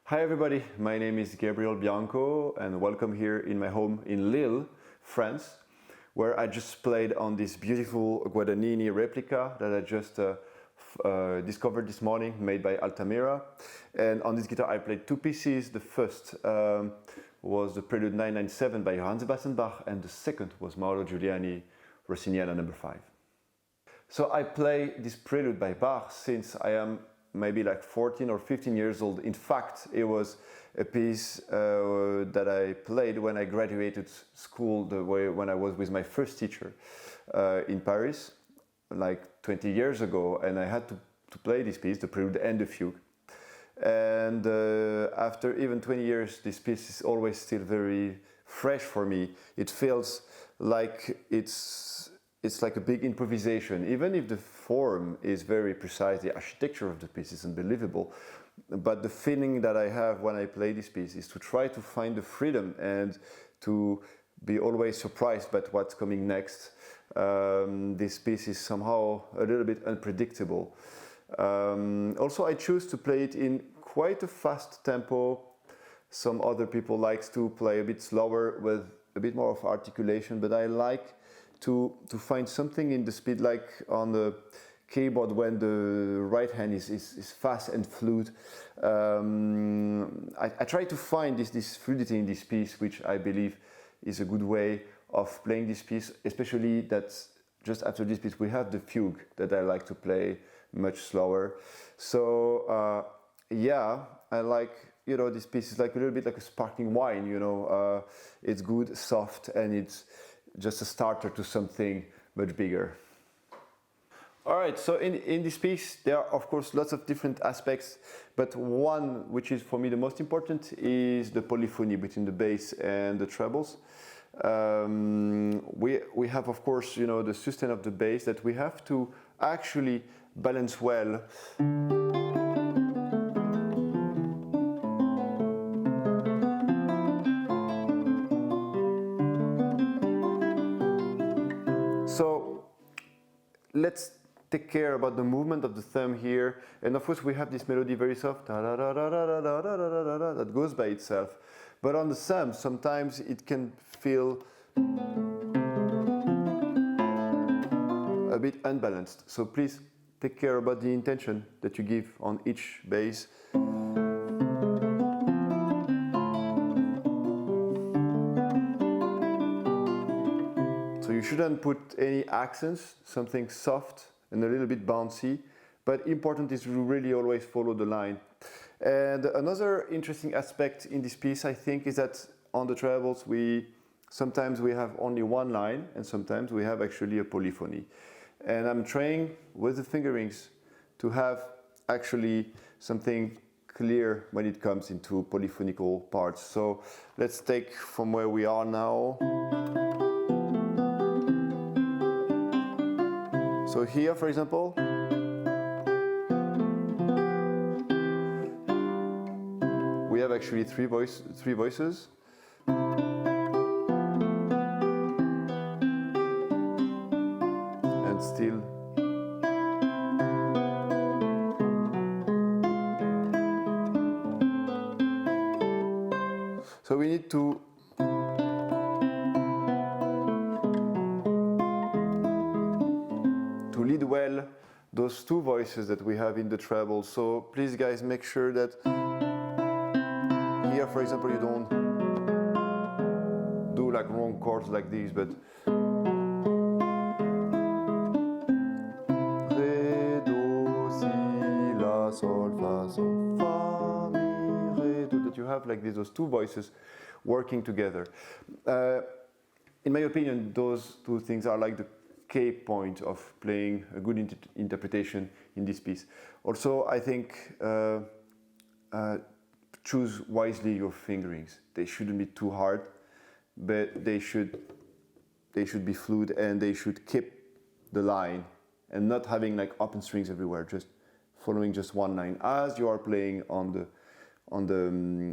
Hi everybody, my name is Gabriel Bianco and welcome here in my home in Lille, France, where I just played on this beautiful Guadagnini replica that I just discovered this morning, made by Altamira. And on this guitar I played two pieces. The first was the Prelude 997 by Johann Sebastian Bach, and the second was Mauro Giuliani, Rossiniana No. 5. So I play this Prelude by Bach since I am maybe like 14 or 15 years old. In fact, it was a piece that I played when I graduated school, when I was with my first teacher in Paris, like 20 years ago, and I had to play this piece, the Prelude and the Fugue. And after even 20 years, this piece is always still very fresh for me. It feels like it's like a big improvisation, even if the form is very precise. The architecture of the piece is unbelievable, but the feeling that I have when I play this piece is to try to find the freedom and to be always surprised by what's coming next. This piece is somehow a little bit unpredictable. Also, I choose to play it in quite a fast tempo. Some other people like to play a bit slower with a bit more of articulation, but I like to find something in the speed, like on the keyboard when the right hand is fast and fluid. I try to find this fluidity in this piece, which I believe is a good way of playing this piece, especially that just after this piece we have the fugue that I like to play much slower. So yeah, I like, this piece is like a little bit like a sparkling wine, it's good, soft, and it's just a starter to something much bigger. All right, so in this piece there are of course lots of different aspects, but one which is for me the most important is the polyphony between the bass and the trebles. We have of course the sustain of the bass that we have to actually balance well. So let's take care about the movement of the thumb here, and of course we have this melody very soft that goes by itself, but on the thumb sometimes it can feel a bit unbalanced. So please take care about the intention that you give on each bass. So you shouldn't put any accents, something soft and a little bit bouncy, but important is to really always follow the line. And another interesting aspect in this piece, I think, is that on the trebles sometimes we have only one line and sometimes we have actually a polyphony. And I'm trying with the fingerings to have actually something clear when it comes into polyphonical parts. So let's take from where we are now. So here, for example, we have actually three voices. And still. So we need to lead well those two voices that we have in the treble. So please guys, make sure that here, for example, you don't do like wrong chords like these, but Re, Do, Si, La, Sol, Fa, Sol, Fa, Mi, Re, Do, that you have like those two voices working together. In my opinion, those two things are like the key point of playing a good interpretation in this piece. Also, I think choose wisely your fingerings. They shouldn't be too hard, but they should be fluid and they should keep the line and not having like open strings everywhere, just following just one line. As you are playing on the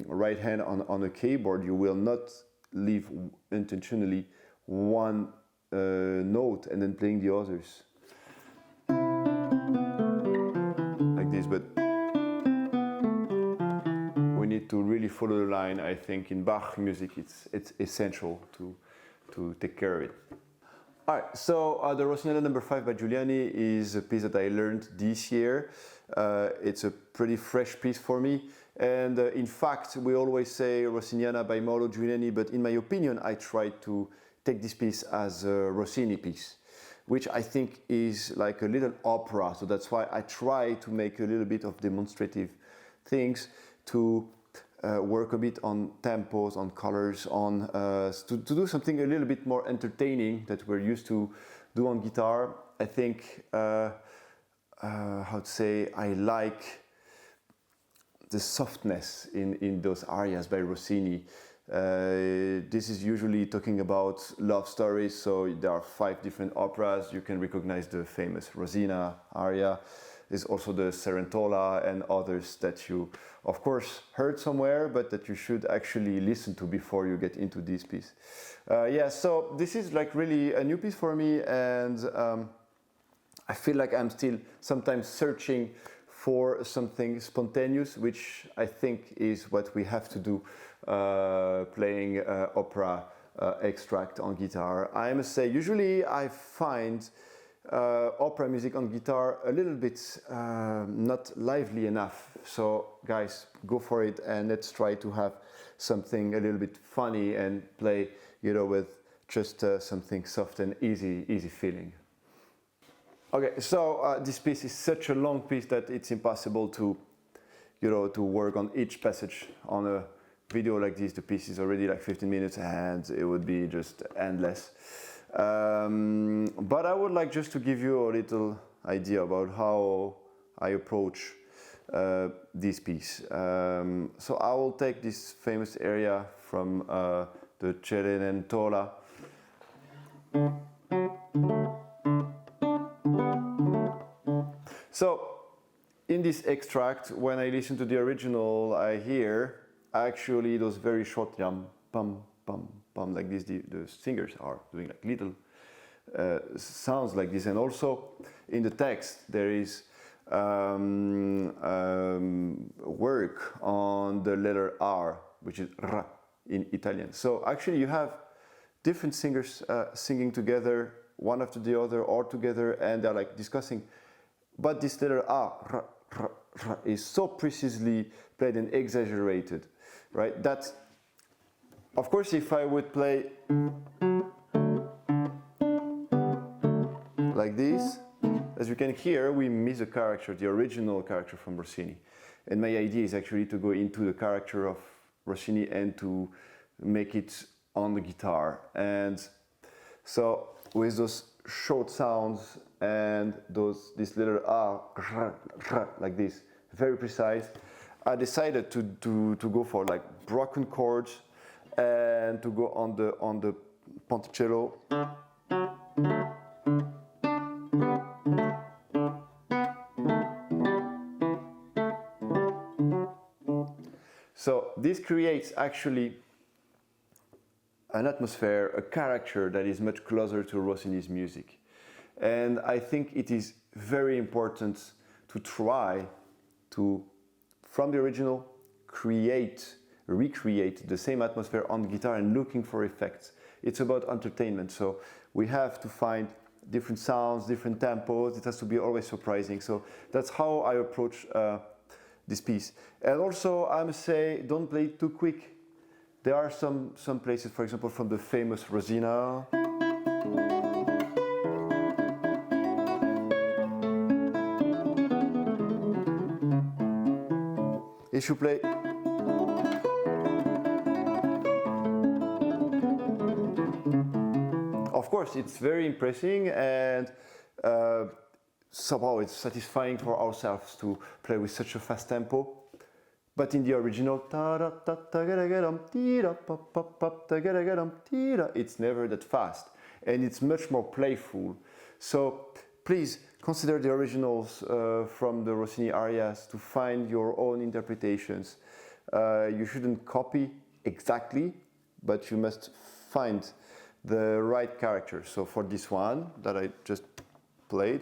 right hand on a keyboard, you will not leave intentionally one note and then playing the others like this, but we need to really follow the line. I think in Bach music, it's essential to take care of it. All right, so the Rossiniana number 5 by Giuliani is a piece that I learned this year. It's a pretty fresh piece for me. And in fact, we always say Rossiniana by Mauro Giuliani, but in my opinion, I try to take this piece as a Rossini piece, which I think is like a little opera. So that's why I try to make a little bit of demonstrative things to work a bit on tempos, on colors, on to do something a little bit more entertaining that we're used to do on guitar. I think, how to say, I like the softness in those arias by Rossini. This is usually talking about love stories, so there are 5 different operas. You can recognize the famous Rosina aria. There's also the Cerentola and others that you, of course, heard somewhere, but that you should actually listen to before you get into this piece. Yeah, so this is like really a new piece for me, and I feel like I'm still sometimes searching for something spontaneous, which I think is what we have to do playing opera extract on guitar. I must say, usually I find opera music on guitar a little bit not lively enough. So guys, go for it and let's try to have something a little bit funny and play, you know, with just something soft and easy feeling. Okay, so this piece is such a long piece that it's impossible to, you know, to work on each passage on a video like this. The piece is already like 15 minutes and it would be just endless. But I would like just to give you a little idea about how I approach this piece. So I will take this famous area from the Cenerentola. So in this extract, when I listen to the original, I hear actually those very short yam, pam, pam, pam, like this. The singers are doing like little sounds like this. And also in the text, there is work on the letter R, which is R in Italian. So actually you have different singers singing together, one after the other or together, and they're like discussing. But this letter R, R, R is so precisely played and exaggerated, right? That, of course, if I would play like this, as you can hear, we miss a character, the original character from Rossini. And my idea is actually to go into the character of Rossini and to make it on the guitar. And so with those short sounds and this little R, like this, very precise, I decided to go for like broken chords and to go on the ponticello. So this creates actually an atmosphere, a character that is much closer to Rossini's music. And I think it is very important to try to, from the original, recreate the same atmosphere on the guitar and looking for effects. It's about entertainment, so we have to find different sounds, different tempos. It has to be always surprising. So that's how I approach this piece. And also, I must say, don't play it too quick. There are some places, for example, from the famous Rosina. If you play of course, it's very impressive and somehow it's satisfying for ourselves to play with such a fast tempo. But in the original, it's never that fast and it's much more playful. So please consider the originals from the Rossini arias to find your own interpretations. You shouldn't copy exactly, but you must find the right character. So for this one that I just played,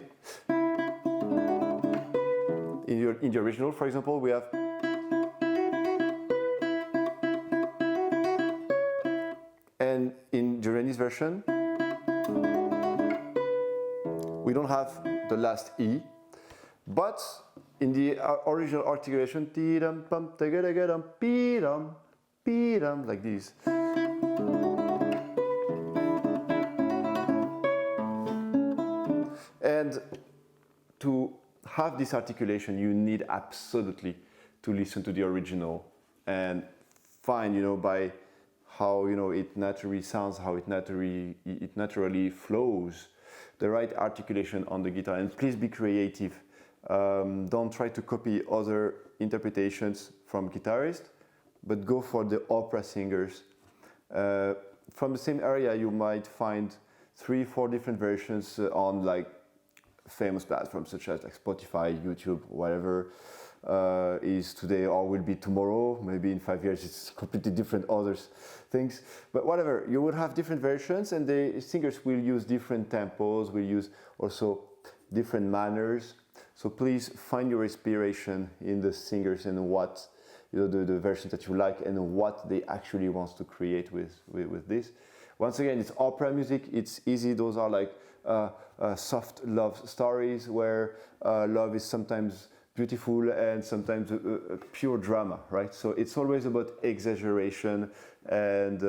in the original, for example, we have in Giuliani's version, we don't have the last E, but in the original articulation, like this. And to have this articulation, you need absolutely to listen to the original and find, by how, it naturally sounds, how it naturally flows, the right articulation on the guitar. And please be creative. Don't try to copy other interpretations from guitarists, but go for the opera singers. From the same area, you might find 3-4 different versions on like famous platforms such as like Spotify, YouTube, whatever is today or will be tomorrow. Maybe in 5 years it's completely different things. But whatever, you will have different versions, and the singers will use different tempos, will use also different manners. So please find your inspiration in the singers and what the versions that you like and what they actually want to create with this. Once again, it's opera music. It's easy. Those are like soft love stories where love is sometimes beautiful and sometimes pure drama, right? So it's always about exaggeration, and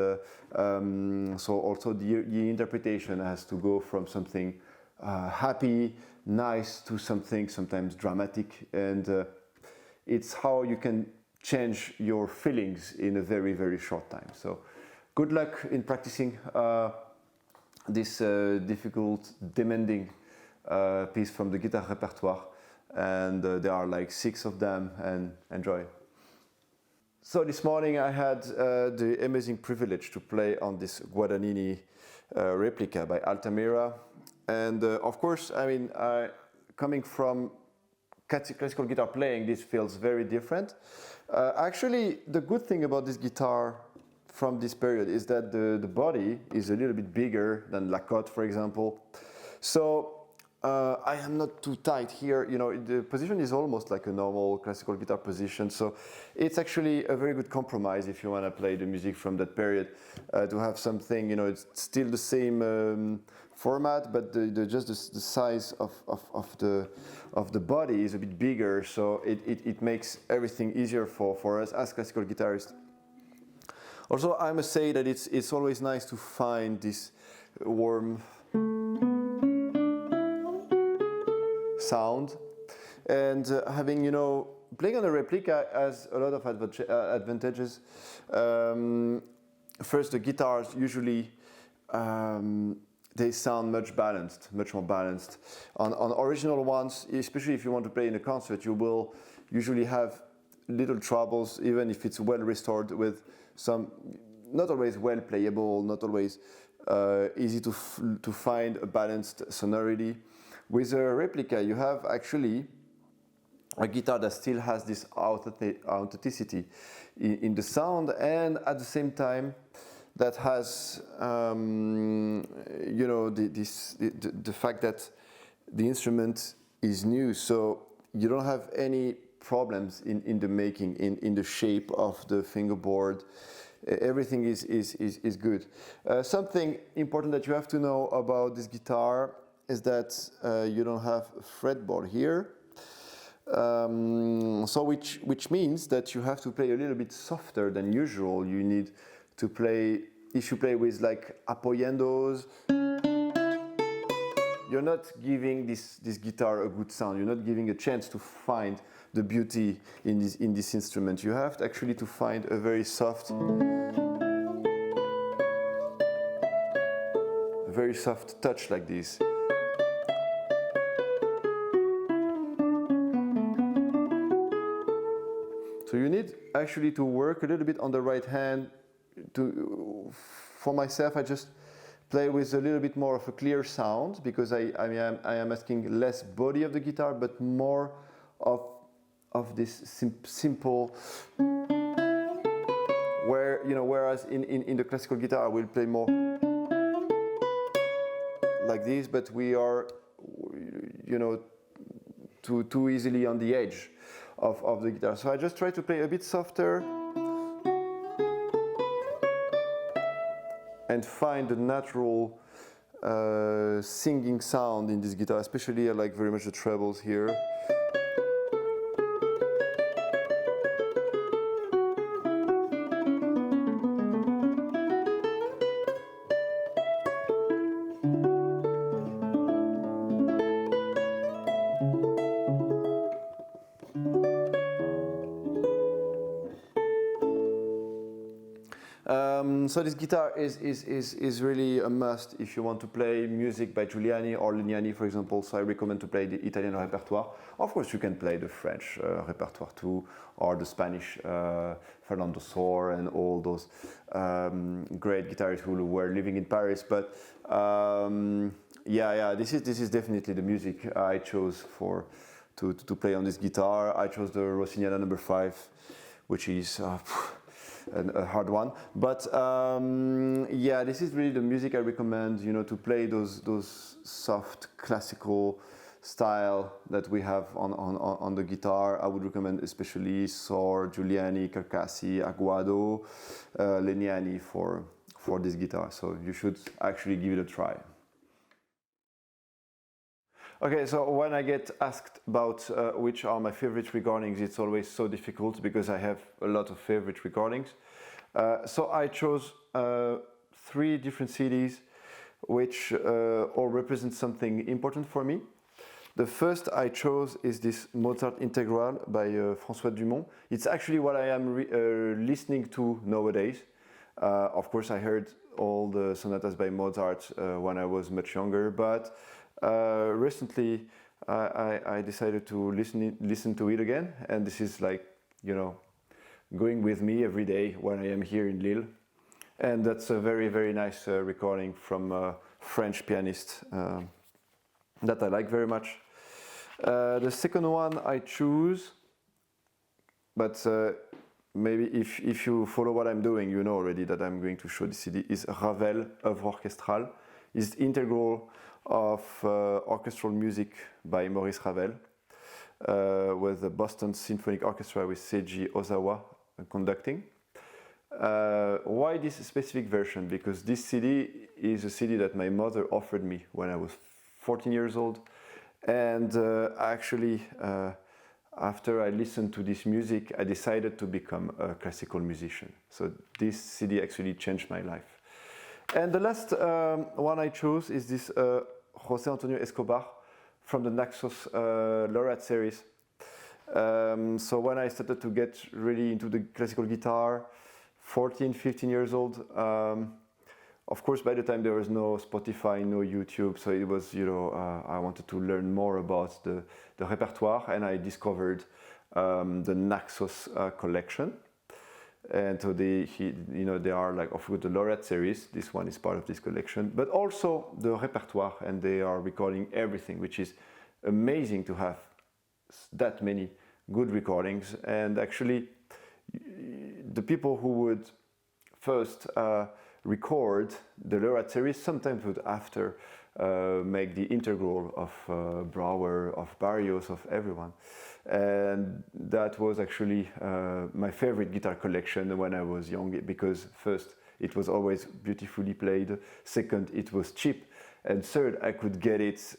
so also the interpretation has to go from something happy, nice to something sometimes dramatic, and it's how you can change your feelings in a very, very short time. So good luck in practicing this difficult, demanding piece from the guitar repertoire, and there are like 6 of them, and enjoy. So this morning I had the amazing privilege to play on this Guadagnini replica by Altamira, and of course, I mean, coming from classical guitar playing, this feels very different. Actually, the good thing about this guitar from this period is that the body is a little bit bigger than Lacotte, for example. So I am not too tight here. The position is almost like a normal classical guitar position. So it's actually a very good compromise if you want to play the music from that period, to have something, it's still the same format, but just the size of the body is a bit bigger. So it makes everything easier for us as classical guitarists. Also, I must say that it's always nice to find this warm sound, and having, playing on a replica has a lot of advantages. First, the guitars usually they sound much more balanced. On original ones, especially if you want to play in a concert, you will usually have little troubles, even if it's well restored, with some not always well playable, not always easy to find a balanced sonority. With a replica, you have actually a guitar that still has this authenticity in the sound, and at the same time that has the fact that the instrument is new, so you don't have any problems in the making, in the shape of the fingerboard. Everything is good. Something important that you have to know about this guitar is that you don't have a fretboard here, so which means that you have to play a little bit softer than usual. You need to play, if you play with like apoyendos, you're not giving this guitar a good sound. You're not giving a chance to find the beauty in this instrument. You have to actually to find a very soft touch like this. So you need actually to work a little bit on the right hand. For myself, I just play with a little bit more of a clear sound, because I am asking less body of the guitar, but more of this simple. Whereas in the classical guitar, I will play more like this, but we are, too easily on the edge of the guitar. So I just try to play a bit softer. and find the natural singing sound in this guitar. Especially I like very much the trebles here. So this guitar is really a must if you want to play music by Giuliani or Lignani, for example. So I recommend to play the Italian repertoire. Of course, you can play the French repertoire too, or the Spanish Fernando Sor and all those great guitarists who were living in Paris. But this is definitely the music I chose to play on this guitar. I chose the Rossiniana number 5, which is a hard one, but this is really the music I recommend. To play those soft classical style that we have on the guitar. I would recommend especially Sor, Giuliani, Carcassi, Aguado, Lignani for this guitar. So you should actually give it a try. Okay, so when I get asked about which are my favorite recordings, it's always so difficult because I have a lot of favorite recordings. So I chose 3 different CDs which all represent something important for me. The first I chose is this Mozart Integral by François Dumont. It's actually what I am listening to nowadays. Of course, I heard all the sonatas by Mozart when I was much younger, but recently I decided to listen to it again, and this is like, going with me every day when I am here in Lille. And that's a very, very nice recording from a French pianist that I like very much. The second one I choose, but maybe if you follow what I'm doing, you know already that I'm going to show the CD, is Ravel, Œuvre orchestrale. It's integral of orchestral music by Maurice Ravel with the Boston Symphonic Orchestra with Seiji Ozawa conducting. Why this specific version? Because this CD is a CD that my mother offered me when I was 14 years old, and actually after I listened to this music I decided to become a classical musician. So this CD actually changed my life. And the last one I chose is this José Antonio Escobar from the Naxos Laureate series. So when I started to get really into the classical guitar, 14, 15 years old, of course by the time there was no Spotify, no YouTube, so it was, I wanted to learn more about the repertoire, and I discovered the Naxos collection. And so they are like, of course, the Laureate series. This one is part of this collection, but also the repertoire, and they are recording everything, which is amazing to have that many good recordings. And actually, the people who would first record the Laureate series sometimes would after make the integral of Brouwer, of Barrios, of everyone. And that was actually my favorite guitar collection when I was young, because first, it was always beautifully played, second, it was cheap, and third, I could get it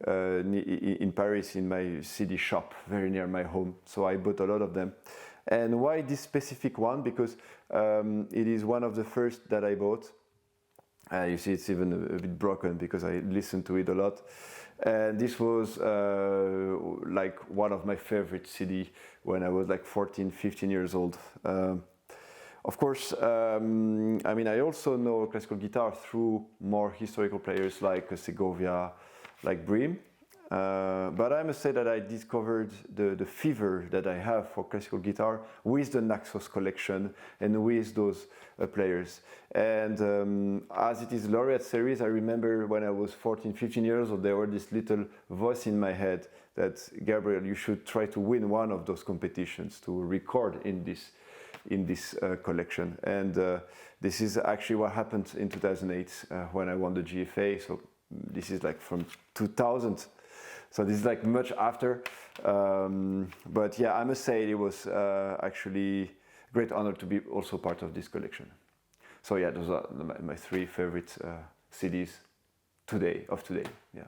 in Paris in my CD shop very near my home. So I bought a lot of them. And why this specific one? Because it is one of the first that I bought. You see it's even a bit broken because I listened to it a lot. And this was like one of my favorite CD when I was like 14, 15 years old. Of course, I also know classical guitar through more historical players like Segovia, like Bream. But I must say that I discovered the fever that I have for classical guitar with the Naxos collection and with those players. And as it is Laureate series, I remember when I was 14, 15 years old, there was this little voice in my head that, Gabriel, you should try to win one of those competitions to record in this collection. And this is actually what happened in 2008 when I won the GFA. So this is like from 2000. So this is like much after, but yeah, I must say it was actually a great honor to be also part of this collection. So yeah, those are my three favorite CDs today. Yeah.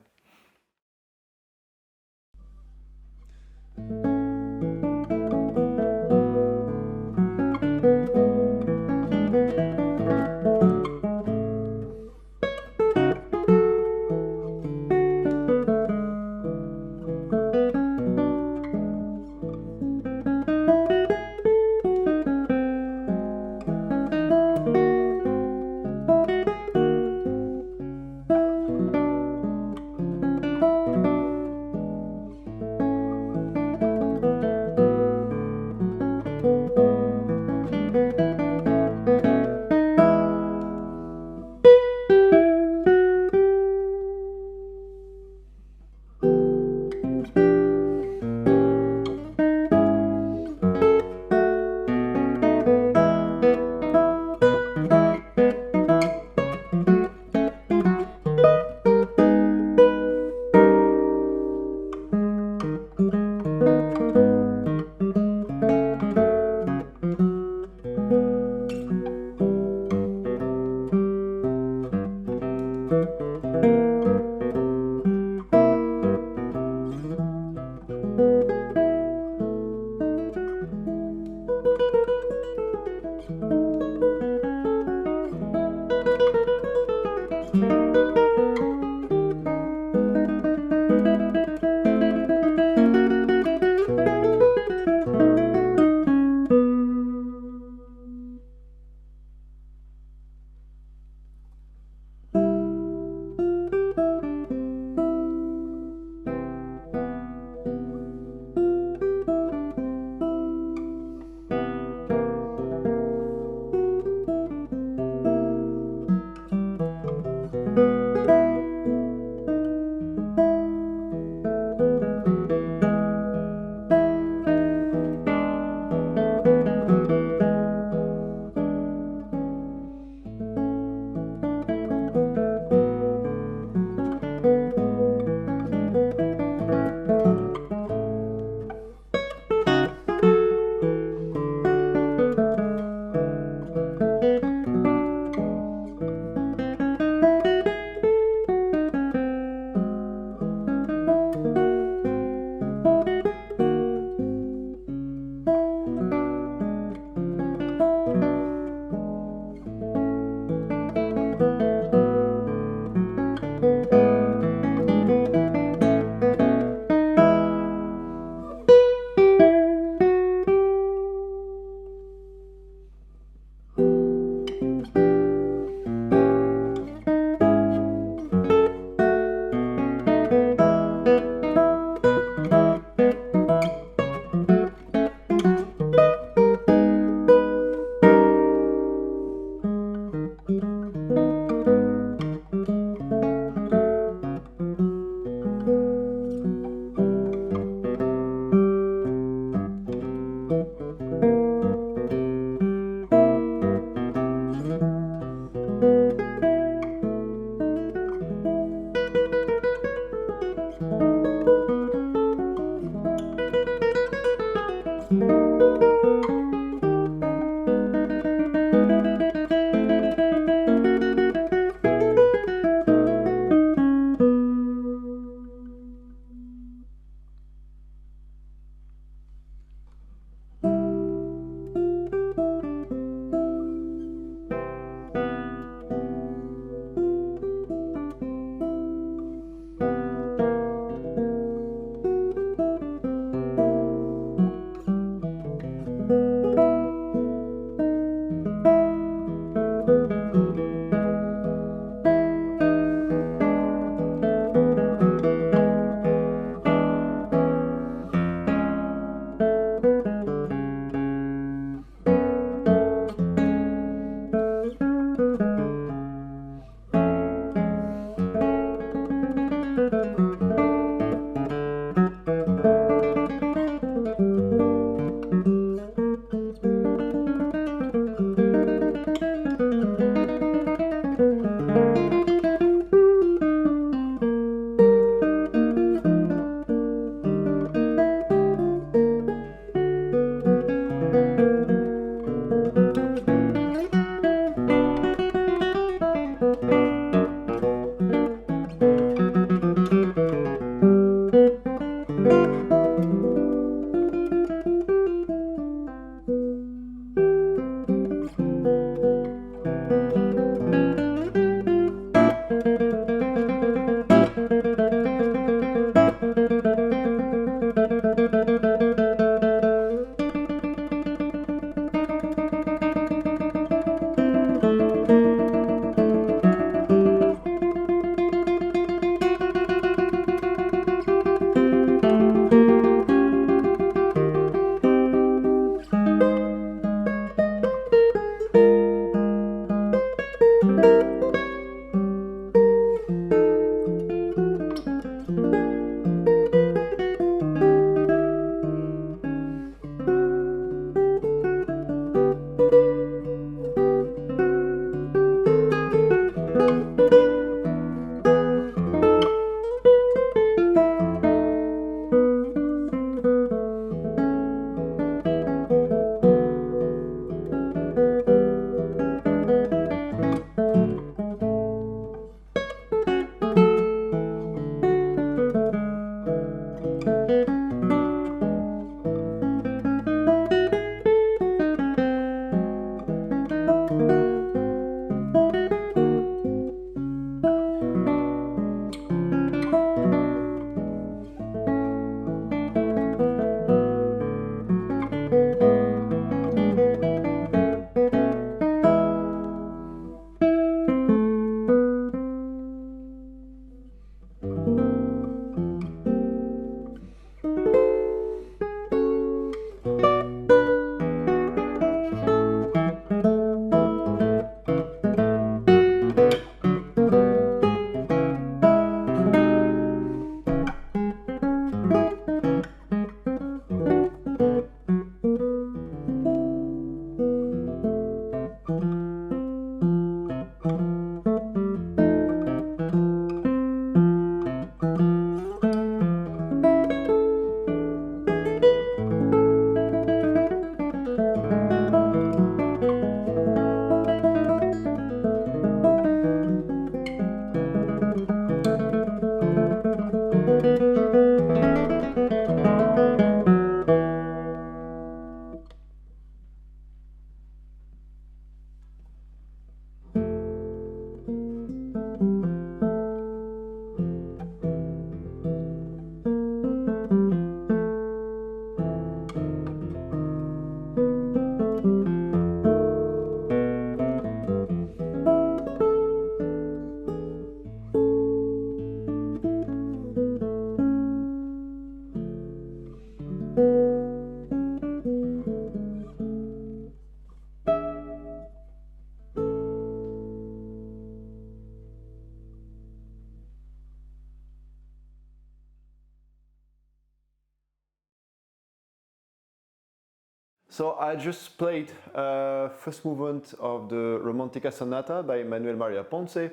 So I just played first movement of the Romántica Sonata by Manuel Maria Ponce.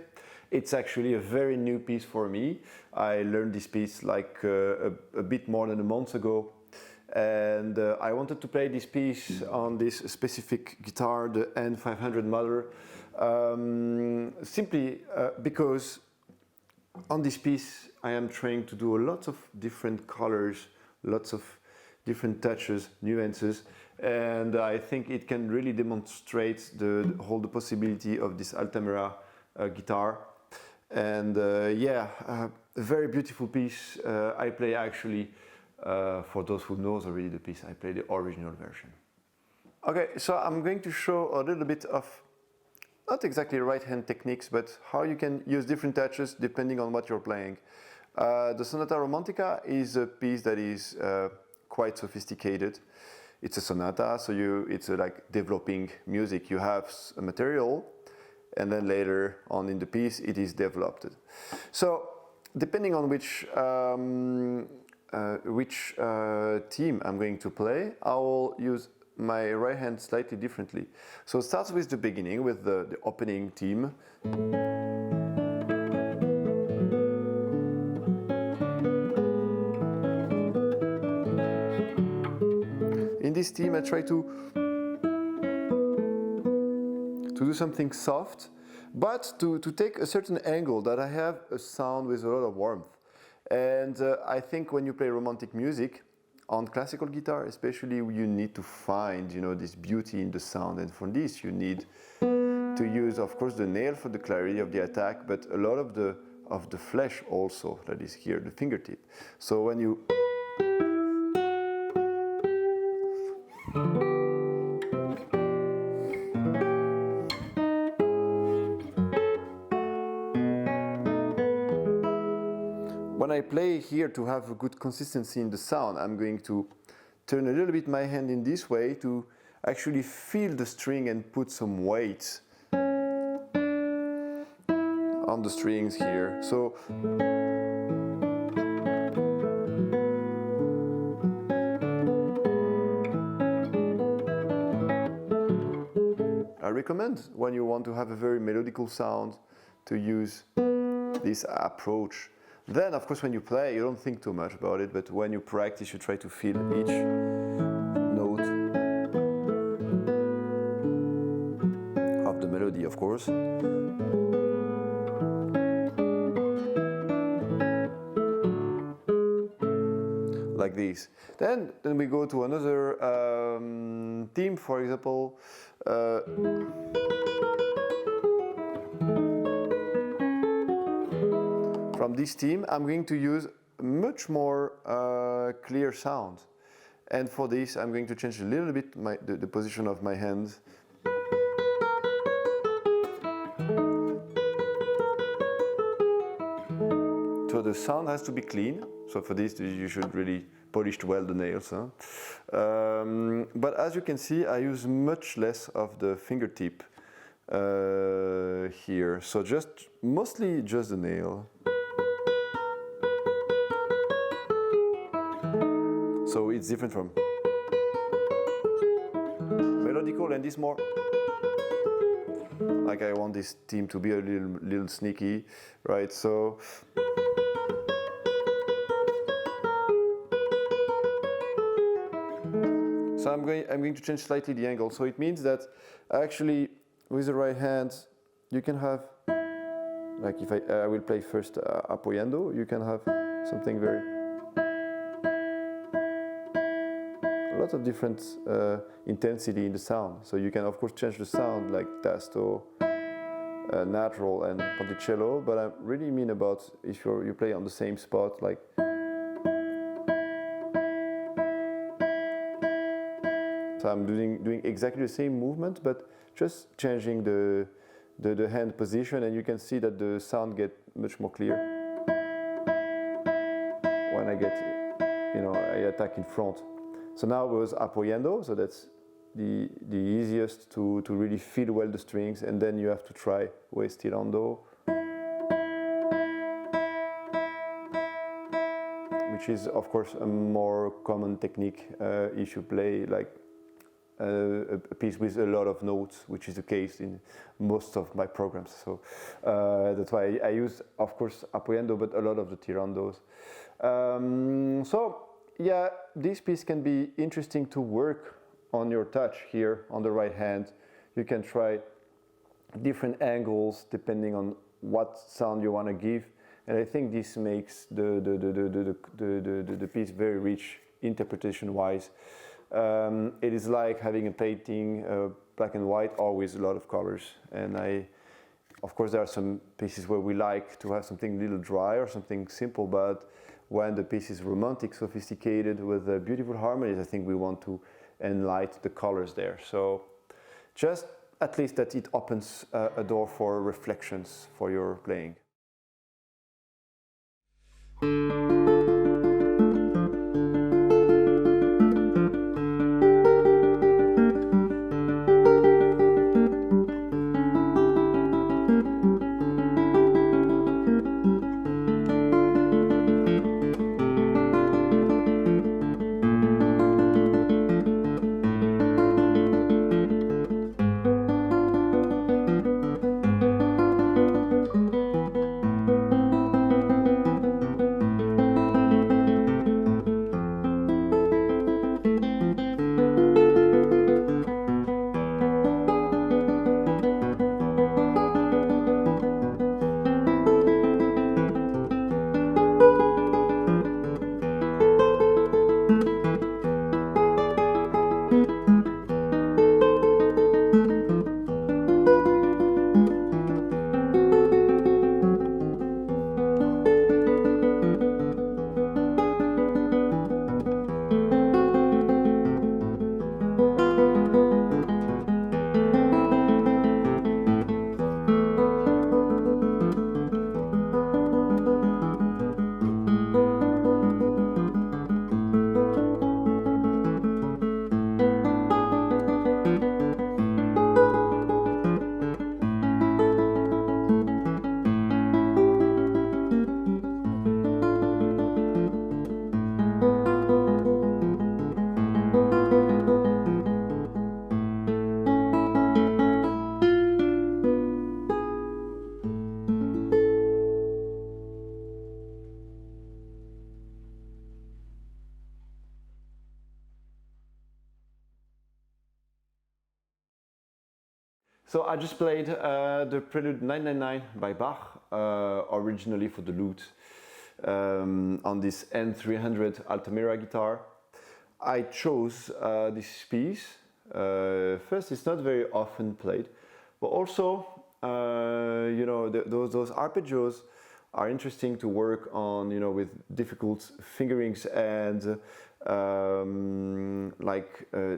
It's actually a very new piece for me. I learned this piece like a bit more than a month ago. And I wanted to play this piece on this specific guitar, the N500 model, simply because on this piece I am trying to do a lot of different colors, lots of different touches, nuances, and I think it can really demonstrate the possibility of this Altamira guitar. And yeah, a very beautiful piece. I play actually, for those who knows already the piece, I play the original version. Okay, so I'm going to show a little bit of, not exactly right-hand techniques, but how you can use different touches depending on what you're playing. The Sonata Romantica is a piece that is quite sophisticated. It's a sonata, so it's like developing music. You have a material, and then later on in the piece it is developed. So depending on which theme I'm going to play, I will use my right hand slightly differently. So it starts with the beginning, with the opening theme. In this theme I try to do something soft, but to take a certain angle that I have a sound with a lot of warmth. And I think when you play romantic music, on classical guitar especially, you need to find, you know, this beauty in the sound, and for this you need to use, of course, the nail for the clarity of the attack, but a lot of the flesh also that is here, the fingertip. So when you when I play here to have a good consistency in the sound, I'm going to turn a little bit my hand in this way to actually feel the string and put some weight on the strings here. So I recommend, when you want to have a very melodical sound, to use this approach. Then, of course, when you play, you don't think too much about it, but when you practice, you try to feel each note of the melody, of course. Like this. Then we go to another theme, for example. From this theme, I'm going to use much more clear sound. And for this, I'm going to change a little bit the position of my hands. So the sound has to be clean. So for this, you should really polish well the nails. Huh? But as you can see, I use much less of the fingertip here. So mostly just the nail. So it's different from melodical, and this more like I want this theme to be a little sneaky, right? So I'm going to change slightly the angle. So it means that actually with the right hand you can have, like if I will play first apoyando, you can have something very, a lot of different intensity in the sound. So you can of course change the sound like tasto, natural and ponticello, but I really mean about if you play on the same spot, like so I'm doing exactly the same movement, but just changing the hand position, and you can see that the sound gets much more clear when I get, I attack in front. So now it was apoyando, so that's the easiest to really feel well the strings, and then you have to try with stirando, which is of course a more common technique if you play like a piece with a lot of notes, which is the case in most of my programs. So that's why I use, of course, apoyando, but a lot of the tirandos. So yeah, this piece can be interesting to work on your touch here on the right hand. You can try different angles depending on what sound you want to give, and I think this makes the piece very rich interpretation-wise. It is like having a painting, black and white, or with a lot of colors. And of course, there are some pieces where we like to have something a little dry or something simple, but when the piece is romantic, sophisticated, with beautiful harmonies, I think we want to enlighten the colors there. So just at least that it opens a door for reflections for your playing. So I just played the Prelude 999 by Bach, originally for the lute, on this N300 Altamira guitar. I chose this piece. First, it's not very often played, but also, you know, those arpeggios are interesting to work on, you know, with difficult fingerings and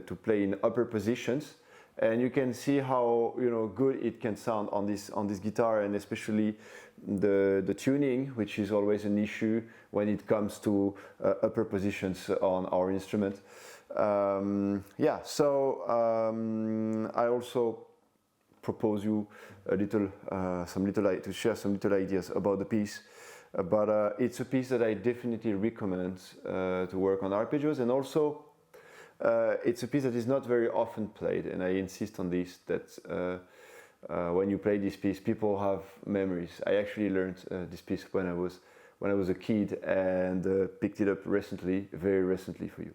to play in upper positions. And you can see how, you know, good it can sound on this guitar, and especially the tuning, which is always an issue when it comes to upper positions on our instrument. Yeah, so I also propose you to share some little ideas about the piece. But it's a piece that I definitely recommend to work on arpeggios, and also it's a piece that is not very often played, and I insist on this, that when you play this piece, people have memories. I actually learned this piece when I was a kid, and picked it up recently, very recently for you.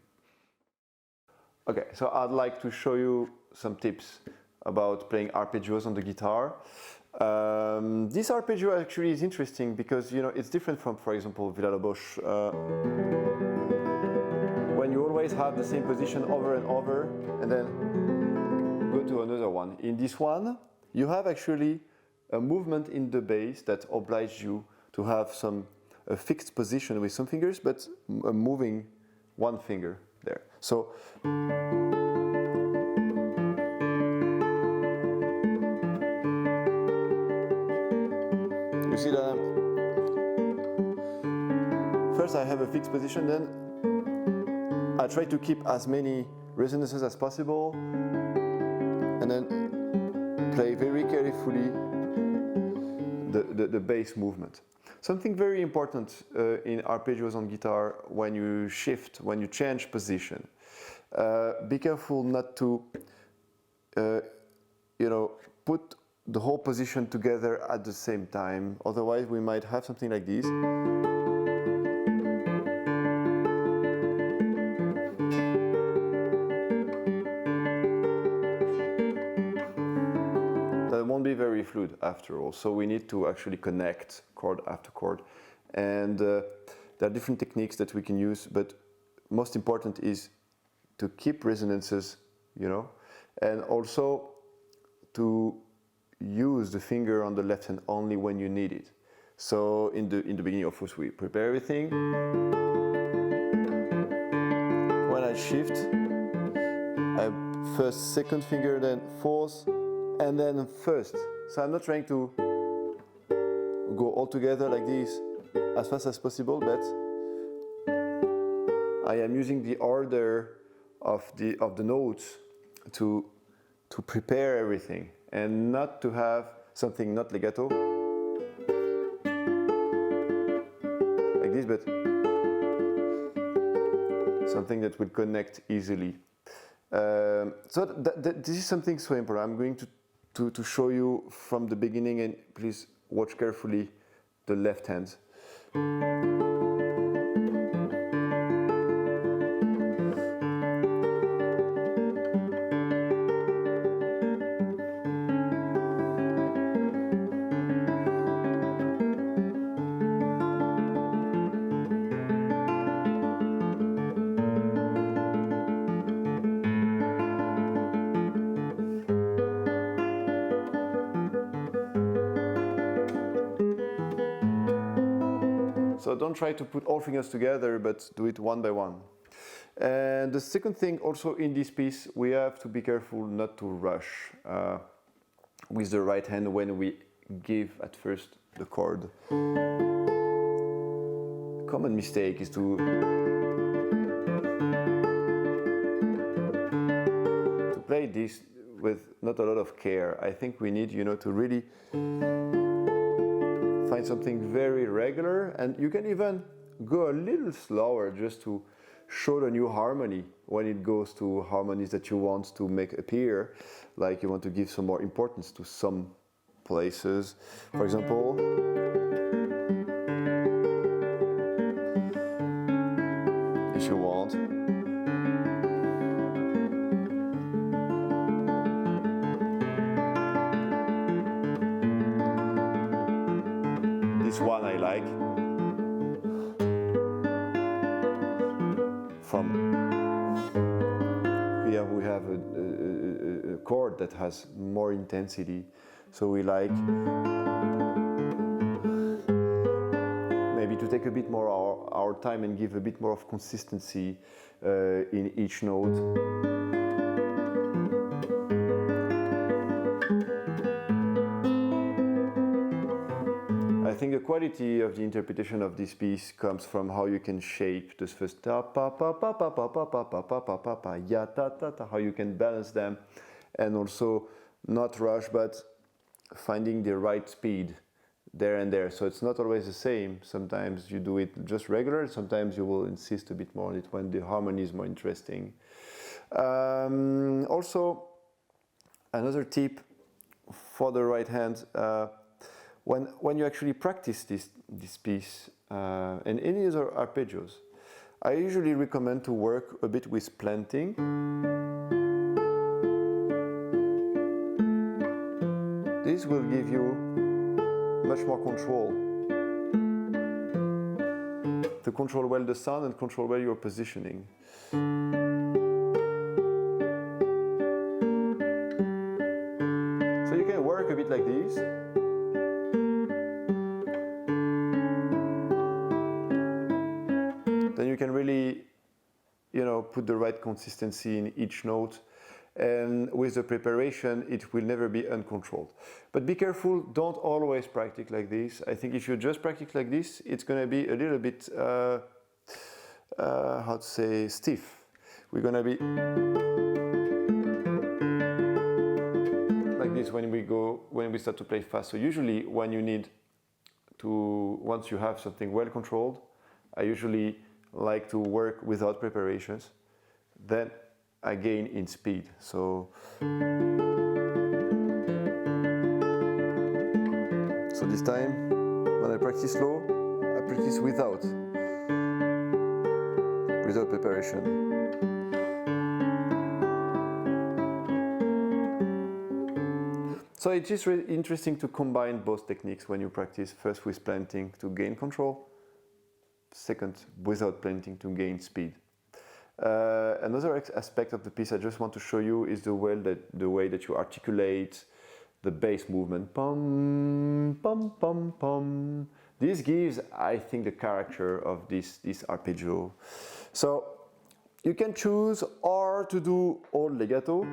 Okay, so I'd like to show you some tips about playing arpeggios on the guitar. This arpeggio actually is interesting because, you know, it's different from, for example, Villa-Lobos. When you always have the same position over and over, and then go to another one. In this one, you have actually a movement in the bass that obliges you to have a fixed position with some fingers, but moving one finger there. So you see that first I have a fixed position, then I try to keep as many resonances as possible, and then play very carefully the bass movement. Something very important in arpeggios on guitar, when you change position, be careful not to, you know, put the whole position together at the same time. Otherwise, we might have something like this. That won't be very fluid after all. So we need to actually connect chord after chord. And there are different techniques that we can use, but most important is to keep resonances, you know, and also to use the finger on the left hand only when you need it. So in the beginning, of course, we prepare everything. When I shift, I first second finger, then fourth, and then first. So I'm not trying to go all together like this as fast as possible, but I am using the order of the notes to prepare everything, and not to have something not legato like this, but something that will connect easily. So this is something so important. I'm going to show you from the beginning, and please watch carefully the left hand. So don't try to put all fingers together, but do it one by one. And the second thing also in this piece, we have to be careful not to rush with the right hand when we give at first the chord. Common mistake is to play this with not a lot of care. I think we need, you know, to really find something very regular, and you can even go a little slower just to show the new harmony when it goes to harmonies that you want to make appear, like you want to give some more importance to some places. For example, if you want. This one I like. From here we have a chord that has more intensity, so we like maybe to take a bit more our time and give a bit more of consistency in each note. I think the quality of the interpretation of this piece comes from how you can shape this first ta pa pa pa pa pa pa pa pa pa pa pa pa ya ta ta ta, how you can balance them, and also not rush but finding the right speed there and there. So it's not always the same. Sometimes you do it just regular, sometimes you will insist a bit more on it when the harmony is more interesting. Also, another tip for the right hand, when you actually practice this piece and any other arpeggios, I usually recommend to work a bit with planting. This will give you much more control. To control well the sound and control well your positioning. So you can work a bit like this. Then you can really, put the right consistency in each note. And with the preparation, it will never be uncontrolled. But be careful, don't always practice like this. I think if you just practice like this, it's going to be a little bit, stiff. We're going to be like this when we start to play fast. So usually when you need to, once you have something well controlled, I usually like to work without preparations. Then I gain in speed. So this time, when I practice slow, I practice without preparation. So it is really interesting to combine both techniques when you practice, first with planting to gain control, second without planting to gain speed. Another aspect of the piece I just want to show you is the way that you articulate the bass movement. Pum, pum, pum, pum. This gives, I think, the character of this arpeggio. So you can choose or to do all legato.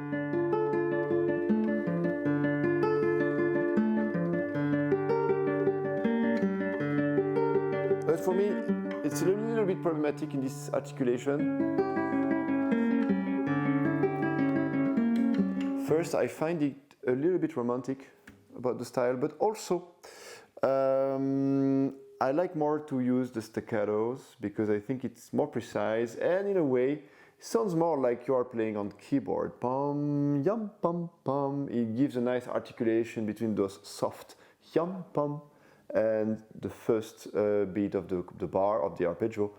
But for me, it's a little bit problematic in this articulation. First, I find it a little bit romantic about the style, but also I like more to use the staccatos because I think it's more precise and in a way it sounds more like you are playing on keyboard. Pum, yum, pum, pum. It gives a nice articulation between those soft yum, pum and the first beat of the bar of the arpeggio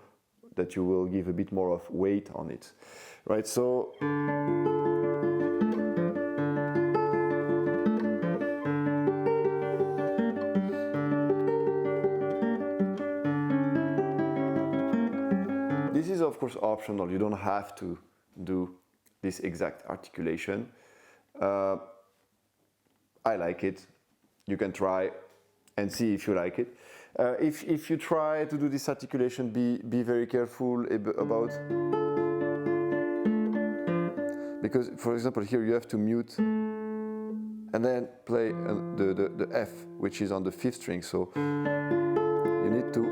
that you will give a bit more of weight on it, right? So this is of course optional. You don't have to do this exact articulation. I like it. You can try and see if you like it. If you try to do this articulation, be very careful about, because for example here you have to mute and then play the F, which is on the 5th string. So you need to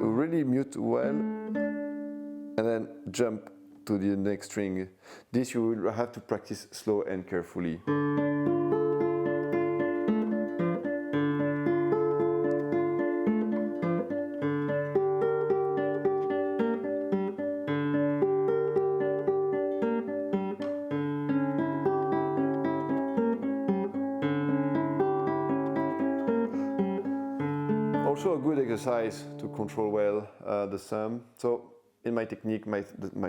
really mute well and then jump to the next string. This you will have to practice slow and carefully. Also a good exercise to control well the thumb. So in my technique, my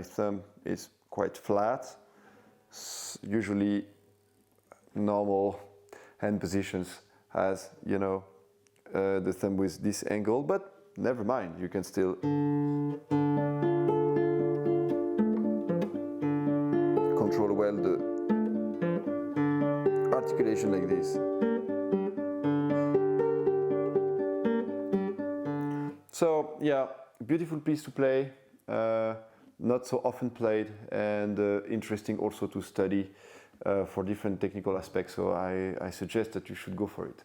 thumb is quite flat. Usually normal hand positions has, the thumb with this angle, but never mind, you can still control well the articulation like this. So yeah, beautiful piece to play, not so often played, and interesting also to study for different technical aspects, so I suggest that you should go for it.